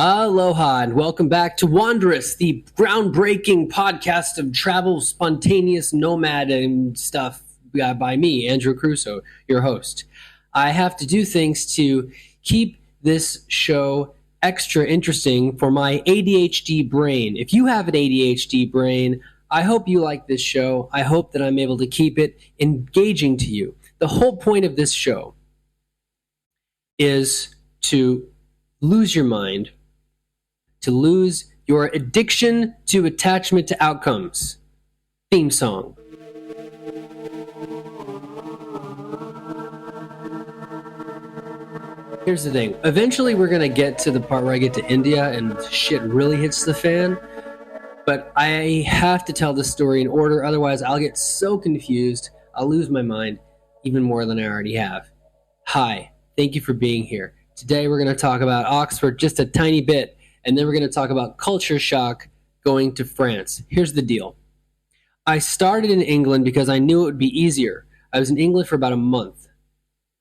Aloha and welcome back to Wanderous, the groundbreaking podcast of travel, spontaneous nomad and stuff by me, Andrew Crusoe, your host. I have to do things to keep this show extra interesting for my ADHD brain. If you have an ADHD brain, I hope you like this show. I hope that I'm able to keep it engaging to you. The whole point of this show is to lose your mind, to lose your addiction to attachment to outcomes. Theme song. Here's the thing. Eventually we're going to get to the part where I get to India and shit really hits the fan. But I have to tell this story in order. Otherwise, I'll get so confused. I'll lose my mind even more than I already have. Hi. Thank you for being here. Today we're going to talk about Oxford just a tiny bit. And then we're going to talk about culture shock going to France. Here's the deal. I started in England because I knew it would be easier. I was in England for about a month.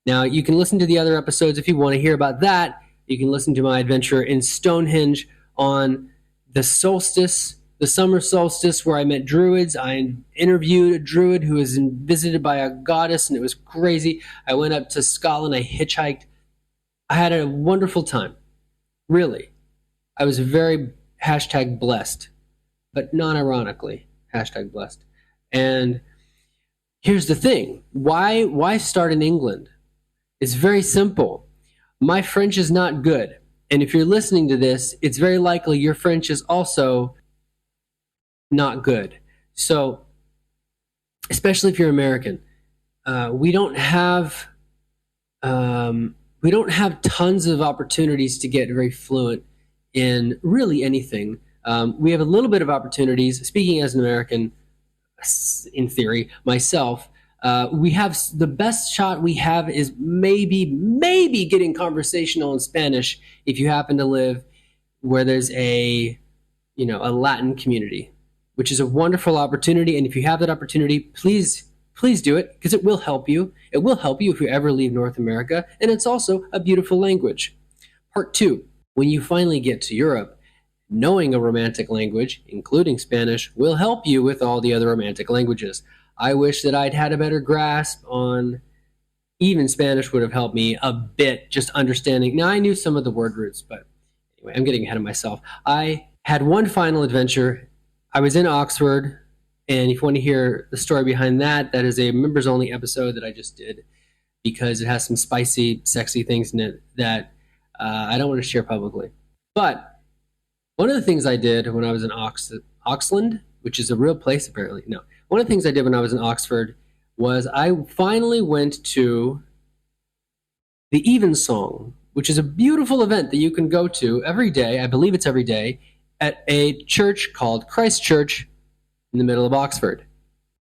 Now, you can listen to the other episodes if you want to hear about that. You can listen to my adventure in Stonehenge on the solstice, the summer solstice, where I met druids. I interviewed a druid who was visited by a goddess, and it was crazy. I went up to Scotland. I hitchhiked. I had a wonderful time. Really. I was very #blessed, but non-ironically, #blessed. And here's the thing. Why start in England? It's very simple. My French is not good. And if you're listening to this, it's very likely your French is also not good. So, especially if you're American, we don't have tons of opportunities to get very fluent in really anything. We have a little bit of opportunities. Speaking as an American, in theory, myself, we have the best shot we have is maybe getting conversational in Spanish if you happen to live where there's a Latin community, which is a wonderful opportunity. And if you have that opportunity, please do it, because it will help you. It will help you if you ever leave North America. And it's also a beautiful language. Part 2. When you finally get to Europe, knowing a romantic language, including Spanish, will help you with all the other romantic languages. I wish that I'd had a better grasp on even Spanish would have helped me a bit, just understanding. Now, I knew some of the word roots, but anyway, I'm getting ahead of myself. I had one final adventure. I was in Oxford, and if you want to hear the story behind that, that is a members-only episode that I just did because it has some spicy, sexy things in it that I don't want to share publicly. But one of the things I did when I was in Oxland, which is a real place apparently. No. One of the things I did when I was in Oxford was I finally went to the Evensong, which is a beautiful event that you can go to every day. I believe it's every day at a church called Christ Church in the middle of Oxford.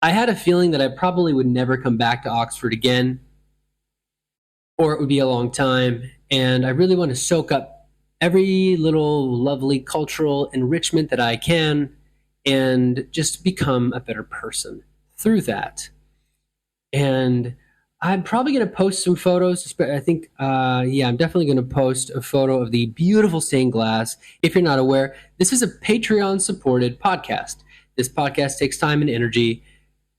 I had a feeling that I probably would never come back to Oxford again, or it would be a long time. And I really want to soak up every little lovely cultural enrichment that I can and just become a better person through that. And I'm probably going to post some photos. I think, I'm definitely going to post a photo of the beautiful stained glass. If you're not aware, this is a Patreon-supported podcast. This podcast takes time and energy,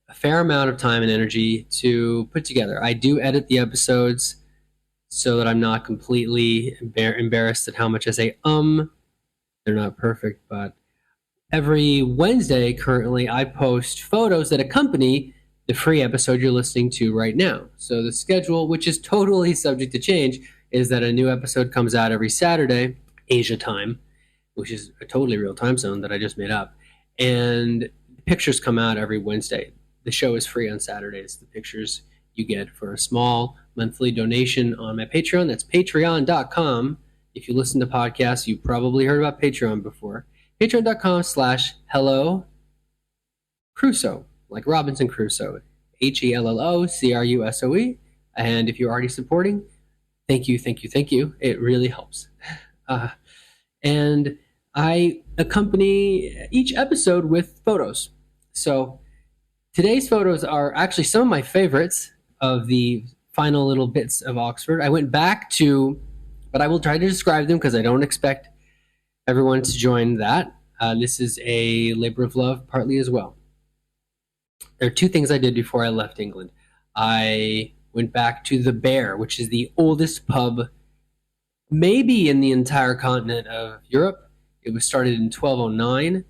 a fair amount of time and energy to put together. I do edit the episodes so that I'm not completely embarrassed at how much I say, they're not perfect, but every Wednesday currently I post photos that accompany the free episode you're listening to right now. So the schedule, which is totally subject to change, is that a new episode comes out every Saturday, Asia time, which is a totally real time zone that I just made up. And pictures come out every Wednesday. The show is free on Saturdays. The pictures you get for a small monthly donation on my Patreon. That's patreon.com. If you listen to podcasts, you've probably heard about Patreon before. Patreon.com/Hello Crusoe, like Robinson Crusoe. HELLOCRUSOE. And if you're already supporting, thank you. It really helps. And I accompany each episode with photos. So today's photos are actually some of my favorites of the final little bits of Oxford. I went back to, but I will try to describe them because I don't expect everyone to join that. This is a labor of love, partly as well. There are two things I did before I left England. I went back to the Bear, which is the oldest pub maybe in the entire continent of Europe. It was started in 1209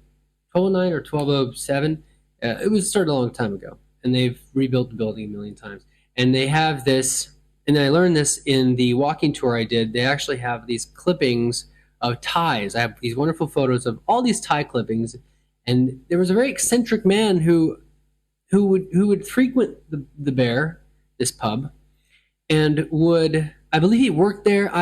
or 1207. It was started a long time ago, and they've rebuilt the building a million times. And they have this, and I learned this in the walking tour I did. They actually have these clippings of ties. I have these wonderful photos of all these tie clippings, and there was a very eccentric man who would frequent the Bear, this pub, and I believe he worked there.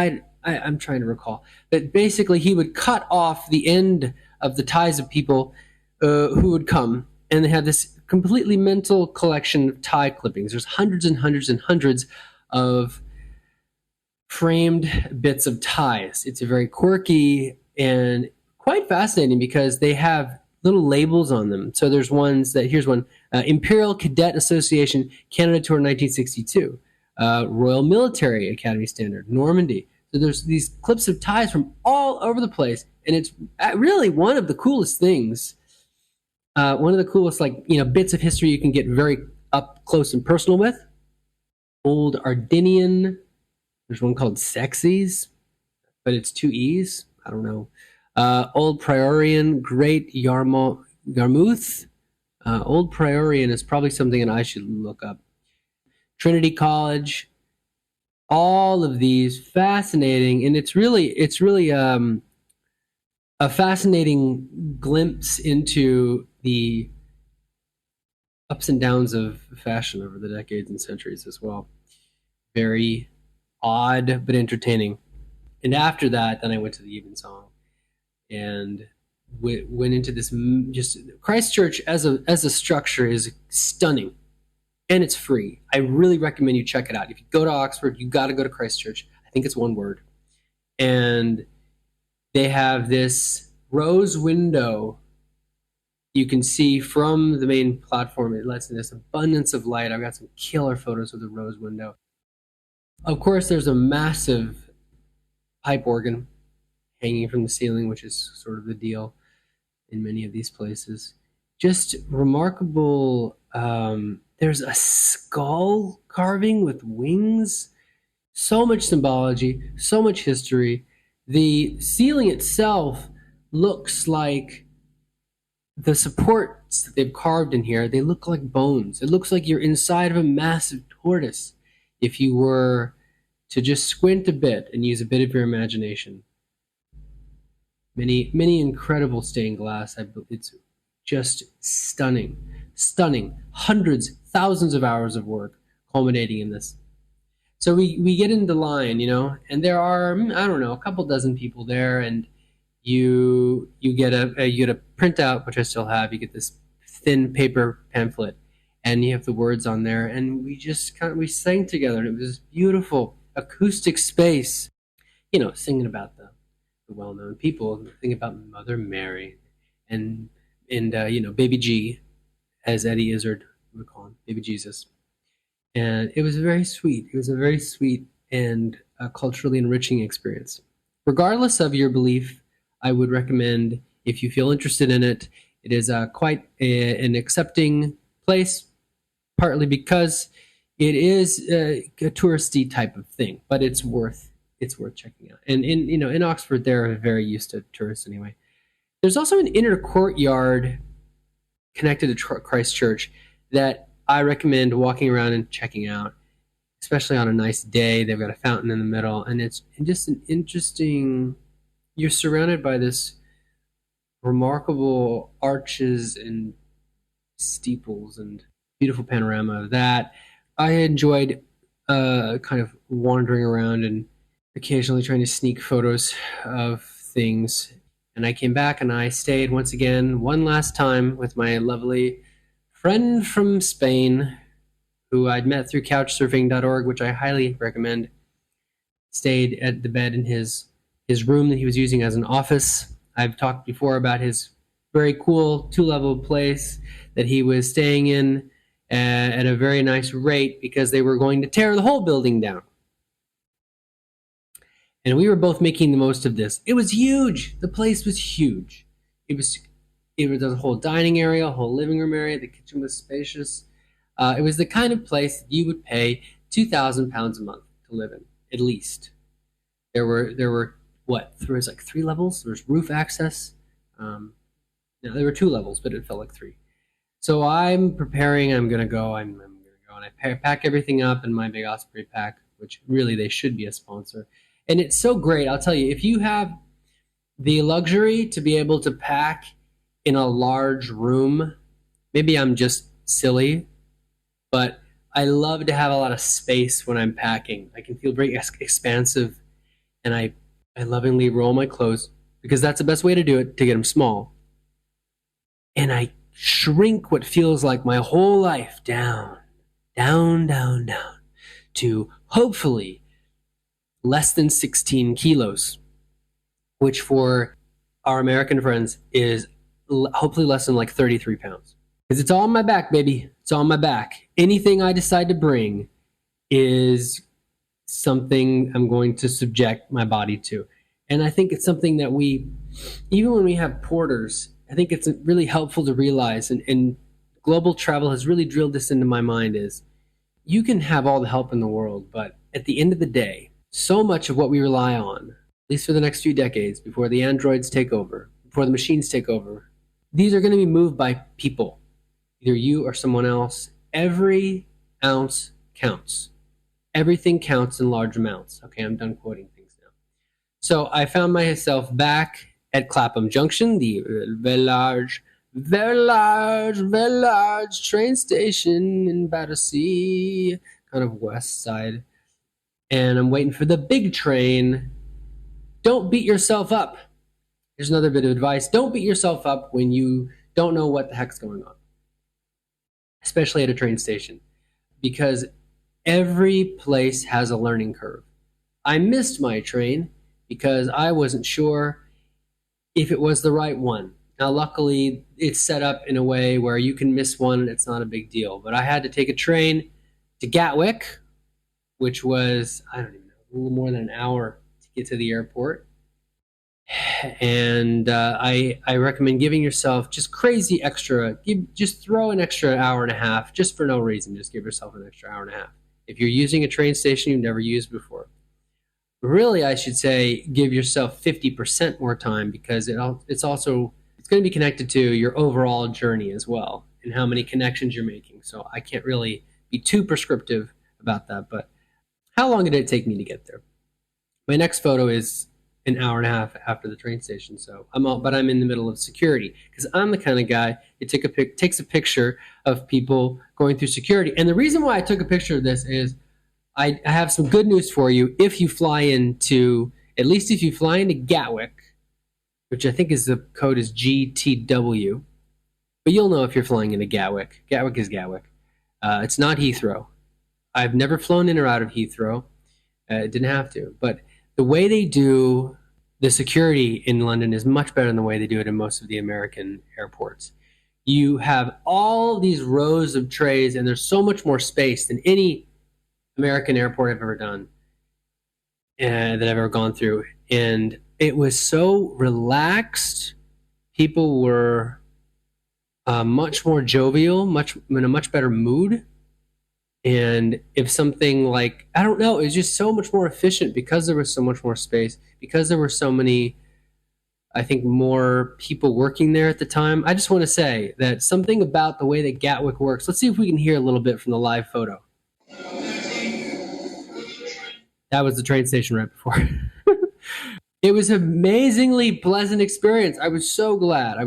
I'm trying to recall, but basically he would cut off the end of the ties of people who would come, and they had this completely mental collection of tie clippings. There's hundreds and hundreds and hundreds of framed bits of ties. It's a very quirky and quite fascinating because they have little labels on them. So there's ones that, here's one, Imperial Cadet Association, Canada Tour 1962, Royal Military Academy Standard, Normandy. So there's these clips of ties from all over the place, and it's really one of the coolest things. One of the coolest, bits of history you can get very up close and personal with. Old Ardinian. There's one called Sexies, but it's two E's. I don't know. Old Priorian, Great Yarmouth. Old Priorian is probably something that I should look up. Trinity College. All of these fascinating, and it's really a fascinating glimpse into the ups and downs of fashion over the decades and centuries as well. Very odd but entertaining. And after that, then I went to the Evensong and went into this. Just Christchurch as a structure is stunning, and it's free. I really recommend you check it out. If you go to Oxford, you got to go to Christchurch. I think it's one word. And they have this rose window you can see from the main platform. It lets in this abundance of light. I've got some killer photos of the rose window. Of course, there's a massive pipe organ hanging from the ceiling, which is sort of the deal in many of these places. Just remarkable. There's a skull carving with wings. So much symbology, so much history. The ceiling itself looks like the supports that they've carved in here, they look like bones. It looks like you're inside of a massive tortoise if you were to just squint a bit and use a bit of your imagination. Many incredible stained glass. It's just stunning. Hundreds, thousands of hours of work culminating in this. So we get into line, and there are, I don't know, a couple dozen people there, and you get a printout, which I still have. You get this thin paper pamphlet, and you have the words on there, and we sang together, and it was this beautiful acoustic space, singing about the well-known people, thinking about Mother Mary, and Baby G, as Eddie Izzard would call him, Baby Jesus. And it was very sweet. It was a very sweet and culturally enriching experience. Regardless of your belief, I would recommend, if you feel interested in it, it is quite an accepting place, partly because it is a touristy type of thing, but it's worth checking out. And in Oxford, they're very used to tourists anyway. There's also an inner courtyard connected to Christchurch that I recommend walking around and checking out, especially on a nice day. They've got a fountain in the middle, and it's just an interesting. You're surrounded by this remarkable arches and steeples and beautiful panorama of that. I enjoyed kind of wandering around and occasionally trying to sneak photos of things. And I came back and I stayed once again, one last time, with my lovely friend from Spain, who I'd met through couchsurfing.org, which I highly recommend. Stayed at the bed in his room that he was using as an office. I've talked before about his very cool 2-level place that he was staying in at a very nice rate because they were going to tear the whole building down. And we were both making the most of this. It was huge. The place was huge. It was a whole dining area, a whole living room area. The kitchen was spacious. It was the kind of place that you would pay £2,000 a month to live in, at least. There were what? There was like 3 levels. There was roof access. No, there were 2 levels, but it felt like 3. So I'm preparing. I'm gonna go. I'm gonna go, and I pack everything up in my big Osprey pack, which really they should be a sponsor. And it's so great. I'll tell you, if you have the luxury to be able to pack in a large room, maybe I'm just silly, but I love to have a lot of space when I'm packing. I can feel very expansive, and I lovingly roll my clothes because that's the best way to do it, to get them small. And I shrink what feels like my whole life down, down, down, down to hopefully less than 16 kilos, which for our American friends is hopefully less than like 33 pounds. Because it's all on my back, baby. It's all on my back. Anything I decide to bring is something I'm going to subject my body to. And I think it's something that even when we have porters, I think it's really helpful to realize, and global travel has really drilled this into my mind, is you can have all the help in the world, but at the end of the day, so much of what we rely on, at least for the next few decades, before the androids take over, before the machines take over, these are going to be moved by people, either you or someone else. Every ounce counts. Everything counts in large amounts. Okay, I'm done quoting things now. So I found myself back at Clapham Junction, the very large, very large, very large train station in Battersea, kind of west side. And I'm waiting for the big train. Don't beat yourself up. Here's another bit of advice. Don't beat yourself up when you don't know what the heck's going on, especially at a train station, because every place has a learning curve. I missed my train because I wasn't sure if it was the right one. Now, luckily, it's set up in a way where you can miss one and it's not a big deal. But I had to take a train to Gatwick, which was, I don't even know, a little more than an hour to get to the airport. And I recommend giving yourself just crazy extra, just throw an extra hour and a half, just for no reason. Just give yourself an extra hour and a half. If you're using a train station you've never used before. Really, I should say, give yourself 50% more time, because it's going to be connected to your overall journey as well and how many connections you're making. So I can't really be too prescriptive about that, but how long did it take me to get there? My next photo is an hour and a half after the train station. So but I'm in the middle of security, because I'm the kind of guy who takes a picture of people going through security. And the reason why I took a picture of this is I have some good news for you. At least if you fly into Gatwick, which I think the code is GTW, but you'll know if you're flying into Gatwick. Gatwick is Gatwick. It's not Heathrow. I've never flown in or out of Heathrow. Didn't have to. But the way they do the security in London is much better than the way they do it in most of the American airports. You have all these rows of trays, and there's so much more space than any American airport I've ever done, that I've ever gone through. And it was so relaxed. People were much more jovial, in a much better mood. And if something like, I don't know, it was just so much more efficient because there was so much more space, because there were so many, I think, more people working there at the time. I just want to say that something about the way that Gatwick works. Let's see if we can hear a little bit from the live photo. That was the train station right before. It was an amazingly pleasant experience. I was so glad.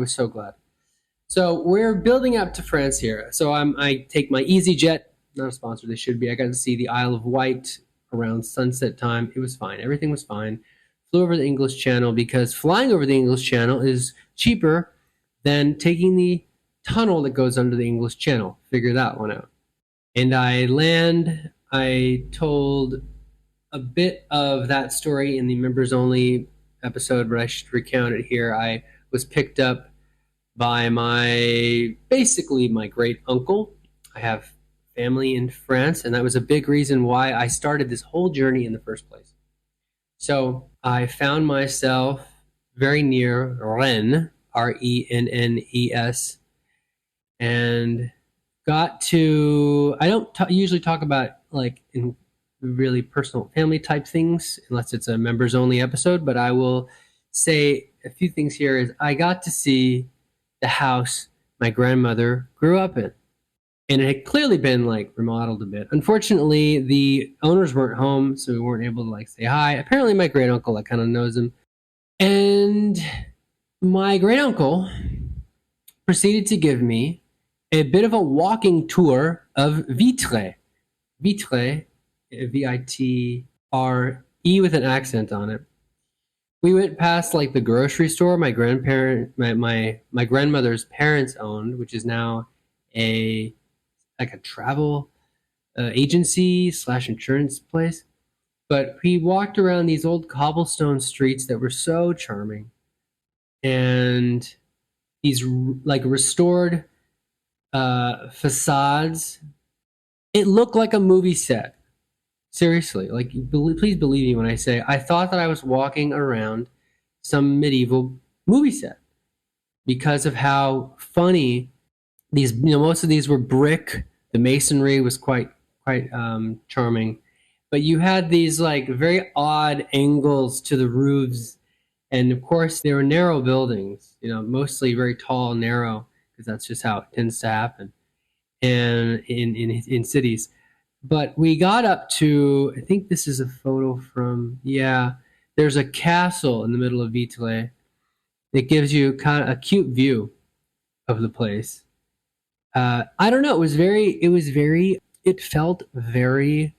So we're building up to France here. So I take my EasyJet, not a sponsor, they should be. I got to see the Isle of Wight around sunset time. It was fine. Everything was fine. Flew over the English Channel, because flying over the English Channel is cheaper than taking the tunnel that goes under the English Channel. Figure that one out. And I told a bit of that story in the members only episode, but I should recount it here. I was picked up by basically my great uncle. I have family in France, and that was a big reason why I started this whole journey in the first place. So I found myself very near Rennes, Rennes, and got to. I don't usually talk about like in really personal family type things unless it's a members only episode, but I will say a few things here. Is I got to see the house my grandmother grew up in, and it had clearly been like remodeled a bit. Unfortunately, the owners weren't home, so we weren't able to like say hi. Apparently my great uncle like kind of knows him, and my great uncle proceeded to give me a bit of a walking tour of Vitré. Vitré, Vitre with an accent on it. We went past like the grocery store my grandmother's parents owned, which is now a like a travel agency slash insurance place. But we walked around these old cobblestone streets that were so charming, and these like restored facades. It looked like a movie set. Seriously, like please believe me when I say I thought that I was walking around some medieval movie set because of how funny these. Most of these were brick. The masonry was quite charming, but you had these like very odd angles to the roofs, and of course they were narrow buildings. Mostly very tall and narrow because that's just how it tends to happen, and in cities. But we got up to, I think this is a photo from, there's a castle in the middle of Vitré that gives you kind of a cute view of the place. I don't know. It felt very,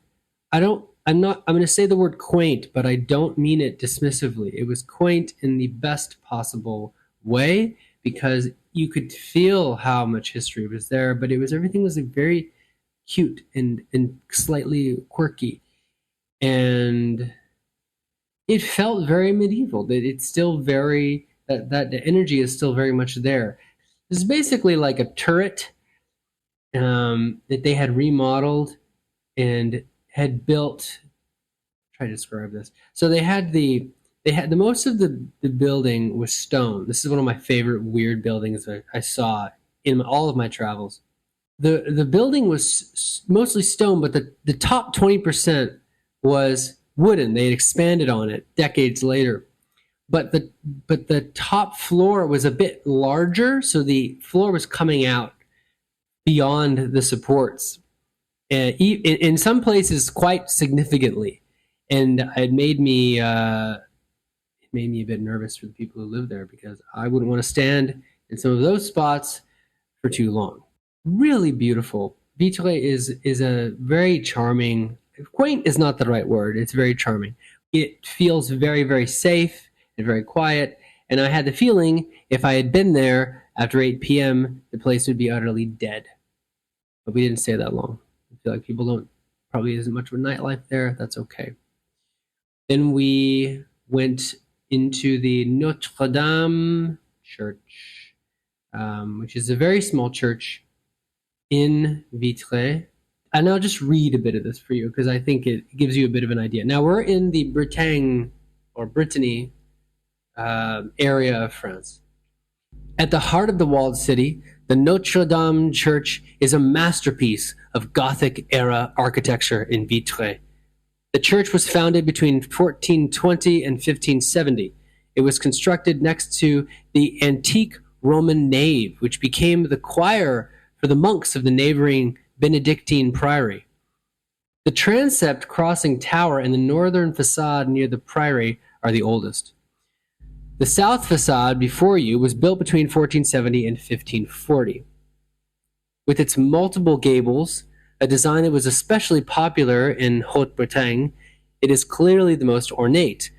I'm going to say the word quaint, but I don't mean it dismissively. It was quaint in the best possible way because you could feel how much history was there, but everything was very cute and slightly quirky, and it felt very medieval. That it's still very that the energy is still very much there. This is basically like a turret that they had remodeled and had built. Try to describe this. So they had the most of the building was stone. This is one of my favorite weird buildings that I saw in all of my travels. The building was mostly stone, but the top 20% was wooden. They had expanded on it decades later. But the top floor was a bit larger, so the floor was coming out beyond the supports. In some places quite significantly. And it made me a bit nervous for the people who live there because I wouldn't want to stand in some of those spots for too long. Really beautiful. Vitré is a very charming. Quaint is not the right word. It's very charming. It feels very, very safe and very quiet. And I had the feeling if I had been there after 8 p.m., the place would be utterly dead. But we didn't stay that long. I feel like people probably isn't much of a nightlife there. That's okay. Then we went into the Notre Dame Church, which is a very small church in Vitré. And I'll just read a bit of this for you because I think it gives you a bit of an idea. Now we're in the Bretagne or Brittany area of France. At the heart of the walled city, the Notre Dame Church is a masterpiece of Gothic-era architecture in Vitré. The church was founded between 1420 and 1570. It was constructed next to the antique Roman nave, which became the choir for the monks of the neighboring Benedictine priory. The transept crossing tower and the northern facade near the priory are the oldest. The south facade before you was built between 1470 and 1540. With its multiple gables, a design that was especially popular in Haute-Bretagne, it is clearly the most ornate.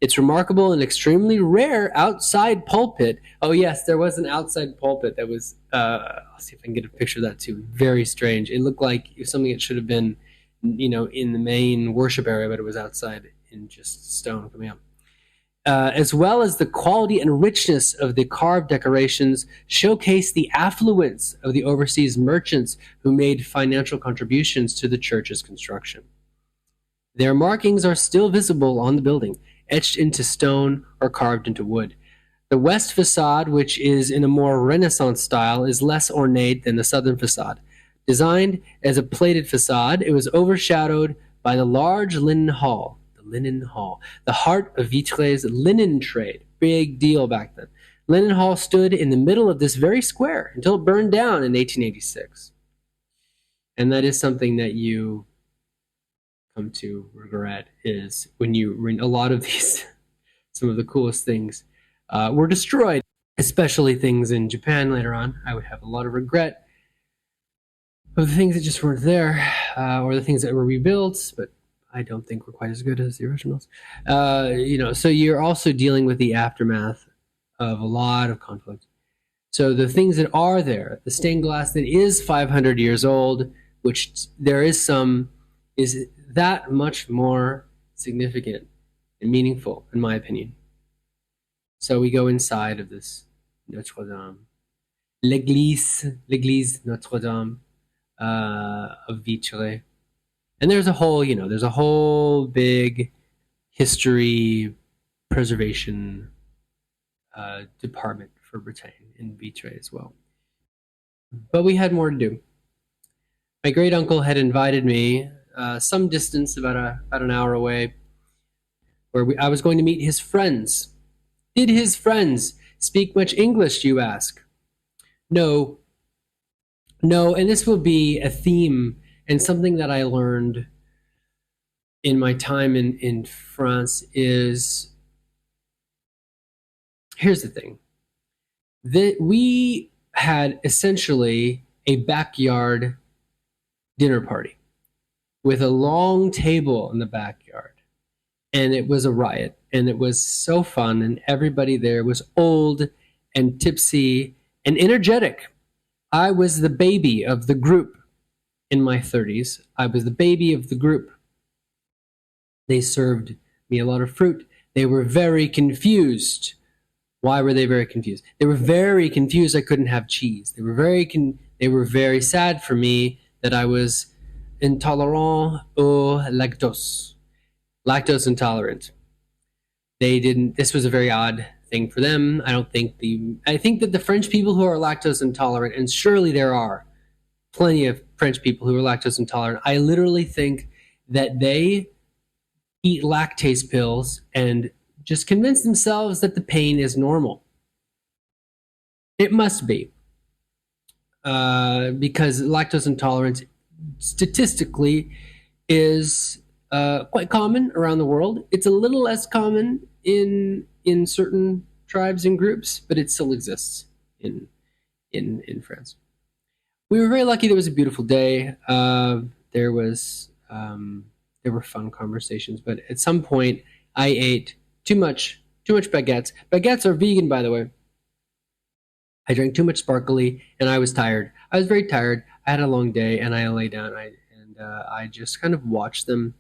Its remarkable and extremely rare outside pulpit. Oh yes, there was an outside pulpit that was, I'll see if I can get a picture of that too. Very strange. It looked like something that should have been, in the main worship area, but it was outside in just stone coming up. As well as the quality and richness of the carved decorations showcase the affluence of the overseas merchants who made financial contributions to the church's construction. Their markings are still visible on the building, etched into stone or carved into wood. The west facade, which is in a more Renaissance style, is less ornate than the southern facade. Designed as a plated facade, it was overshadowed by the large linen hall. The linen hall, the heart of Vitré's linen trade. Big deal back then. Linen Hall stood in the middle of this very square until it burned down in 1886. And that is something that you come to regret, is when a lot of these, some of the coolest things were destroyed, especially things in Japan later on. I would have a lot of regret of the things that just weren't there, or the things that were rebuilt, but I don't think were quite as good as the originals. So you're also dealing with the aftermath of a lot of conflict. So the things that are there, the stained glass that is 500 years old, which there is some, is that much more significant and meaningful, in my opinion. So we go inside of this Notre Dame, l'église Notre Dame of Vitré, and there's a whole big history preservation department for Britain in Vitré as well. But we had more to do. My great uncle had invited me some distance, about an hour away, where I was going to meet his friends. Did his friends speak much English, you ask? No, and this will be a theme and something that I learned in my time in France is, here's the thing. We had essentially a backyard dinner party with a long table in the backyard. And it was a riot. And it was so fun. And everybody there was old and tipsy and energetic. I was the baby of the group in my 30s. I was the baby of the group. They served me a lot of fruit. They were very confused. Why were they very confused? They were very confused I couldn't have cheese. They were very sad for me that I was intolerant au lactose. Lactose intolerant. This was a very odd thing for them. I think that the French people who are lactose intolerant, and surely there are plenty of French people who are lactose intolerant, I literally think that they eat lactase pills and just convince themselves that the pain is normal. It must be. Because lactose intolerance statistically is quite common around the world. It's a little less common in certain tribes and groups, but it still exists in France. We were very lucky. There was a beautiful day. There were fun conversations, but at some point I ate too much baguettes. Baguettes are vegan, by the way. I drank too much sparkly, and I was tired. I was very tired. I had a long day, and I lay down, I just kind of watched them.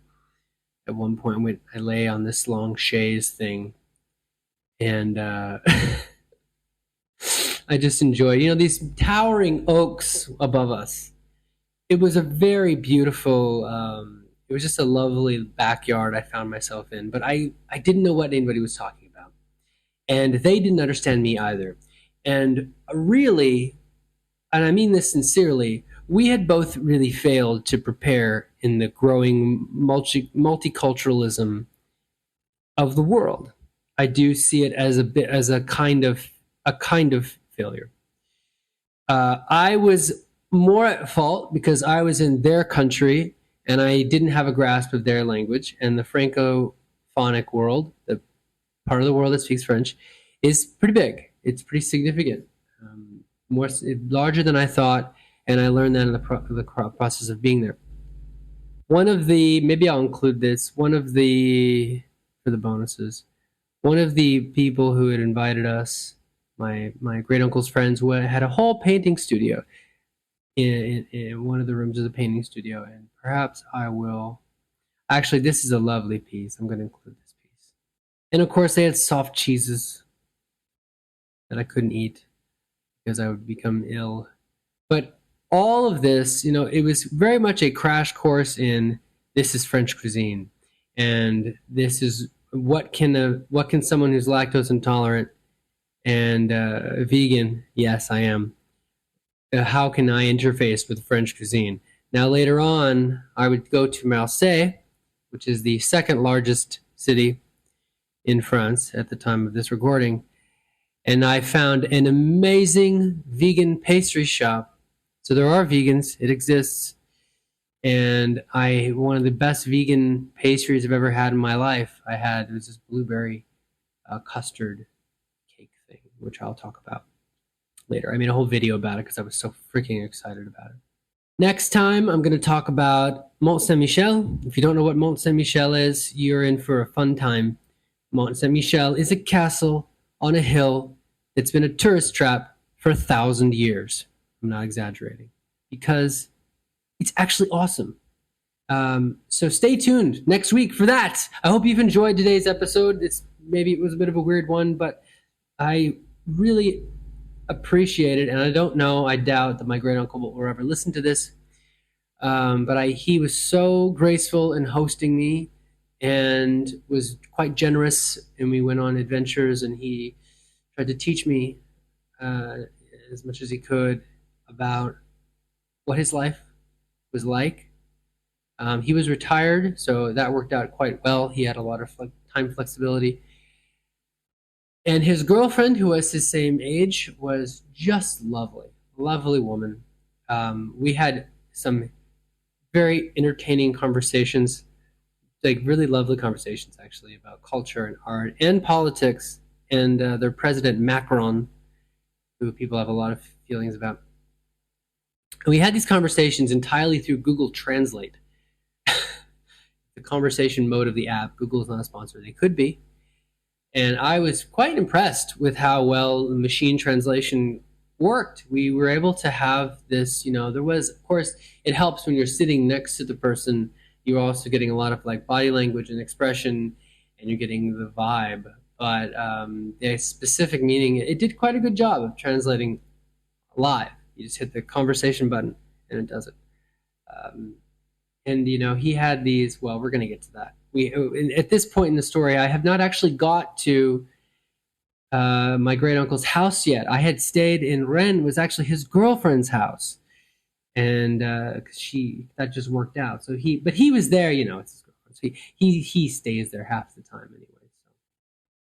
At one point, I lay on this long chaise thing, and I just enjoy, these towering oaks above us. It was a very beautiful, it was just a lovely backyard I found myself in, but I didn't know what anybody was talking about. And they didn't understand me either. And really, and I mean this sincerely, we had both really failed to prepare in the growing multiculturalism of the world. I do see it as a kind of failure. I was more at fault because I was in their country and I didn't have a grasp of their language. And the Francophonic world, the part of the world that speaks French, is pretty big. It's pretty significant, larger than I thought, and I learned that in the process of being there. Maybe I'll include this, for the bonuses, one of the people who had invited us, my great uncle's friends, had a whole painting studio in one of the rooms of the painting studio, and perhaps I will. Actually, this is a lovely piece. I'm going to include this piece. And of course, they had soft cheeses that I couldn't eat because I would become ill. But all of this, it was very much a crash course in this is French cuisine, and this is what can someone who's lactose intolerant and vegan? Yes, I am. How can I interface with French cuisine? Now, later on, I would go to Marseille, which is the second largest city in France at the time of this recording, and I found an amazing vegan pastry shop. So there are vegans, it exists, and one of the best vegan pastries I've ever had in my life. It was this blueberry custard cake thing, which I'll talk about later. I made a whole video about it because I was so freaking excited about it. Next time, I'm going to talk about Mont Saint-Michel. If you don't know what Mont Saint-Michel is, you're in for a fun time. Mont Saint-Michel is a castle on a hill that's been a tourist trap for 1,000 years. I'm not exaggerating, because it's actually awesome. So stay tuned next week for that. I hope you've enjoyed today's episode. Maybe it was a bit of a weird one, but I really appreciate it. And I doubt that my great uncle will ever listen to this. But he was so graceful in hosting me and was quite generous. And we went on adventures, and he tried to teach me as much as he could about what his life was like. He was retired, so that worked out quite well. He had a lot of time flexibility. And his girlfriend, who was his same age, was just lovely. Lovely woman. We had some very entertaining conversations, like really lovely conversations, actually, about culture and art and politics, and their president, Macron, who people have a lot of feelings about. And we had these conversations entirely through Google Translate. The conversation mode of the app. Google is not a sponsor. They could be. And I was quite impressed with how well the machine translation worked. We were able to have this, there was, of course, it helps when you're sitting next to the person. You're also getting a lot of body language and expression, and you're getting the vibe. But the specific meaning, it did quite a good job of translating live. You just hit the conversation button, and it does it. And he had these. Well, we're going to get to that. At this point in the story, I have not actually got to my great uncle's house yet. I had stayed in Rennes. It was actually his girlfriend's house, and that just worked out. So he was there. It's his girlfriend. So he stays there half the time anyway. So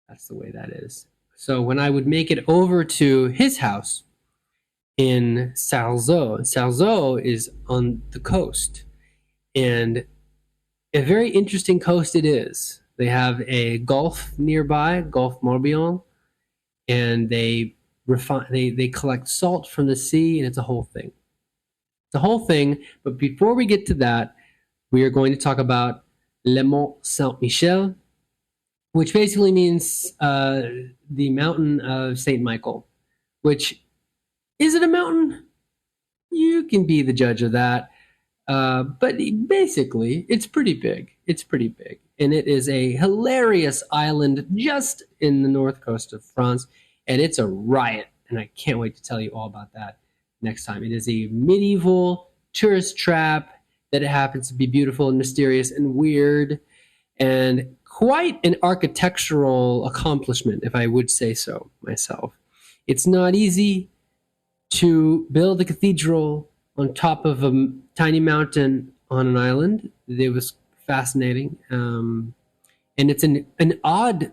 that's the way that is. So when I would make it over to his house in Sarzeau is on the coast, and a very interesting coast it is. They have a gulf nearby, Gulf Morbihan, and they collect salt from the sea, and it's a whole thing. It's a whole thing, but before we get to that, we are going to talk about Le Mont Saint-Michel, which basically means the mountain of Saint Michael. Which, is it a mountain? You can be the judge of that. But basically, it's pretty big. It's pretty big. And it is a hilarious island just in the north coast of France. And it's a riot. And I can't wait to tell you all about that next time. It is a medieval tourist trap that happens to be beautiful and mysterious and weird. And quite an architectural accomplishment, if I would say so myself. It's not easy to build a cathedral on top of a tiny mountain on an island. It was fascinating, and it's an odd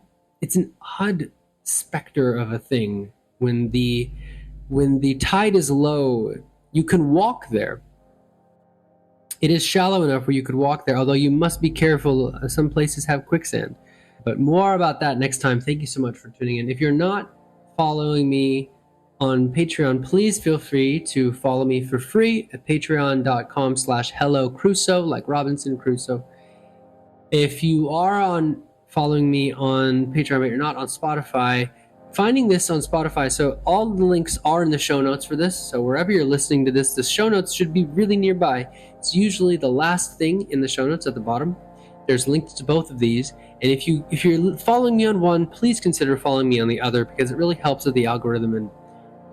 specter of a thing. When the tide is low, you can walk there. It is shallow enough where you could walk there, although you must be careful. Some places have quicksand. But more about that next time. Thank you so much for tuning in. If you're not following me on Patreon, please feel free to follow me for free at patreon.com/HelloCrusoe, like Robinson Crusoe. If you are following me on Patreon, but you're not on Spotify, finding this on Spotify, so all the links are in the show notes for this. So wherever you're listening to this, the show notes should be really nearby. It's usually the last thing in the show notes at the bottom. There's links to both of these. And if you're following me on one, please consider following me on the other, because it really helps with the algorithm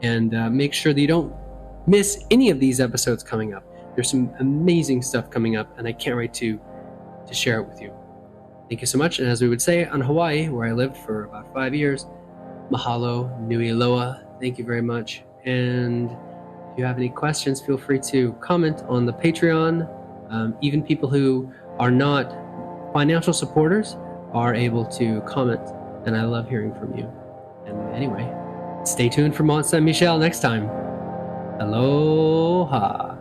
and make sure that you don't miss any of these episodes coming up. There's some amazing stuff coming up, and I can't wait to share it with you. Thank you so much. And as we would say on Hawaii, where I lived for about 5 years, mahalo nui loa. Thank you very much. And if you have any questions, feel free to comment on the Patreon. Even people who are not financial supporters are able to comment, and I love hearing from you. And anyway, stay tuned for Mont Saint Michel next time. Aloha.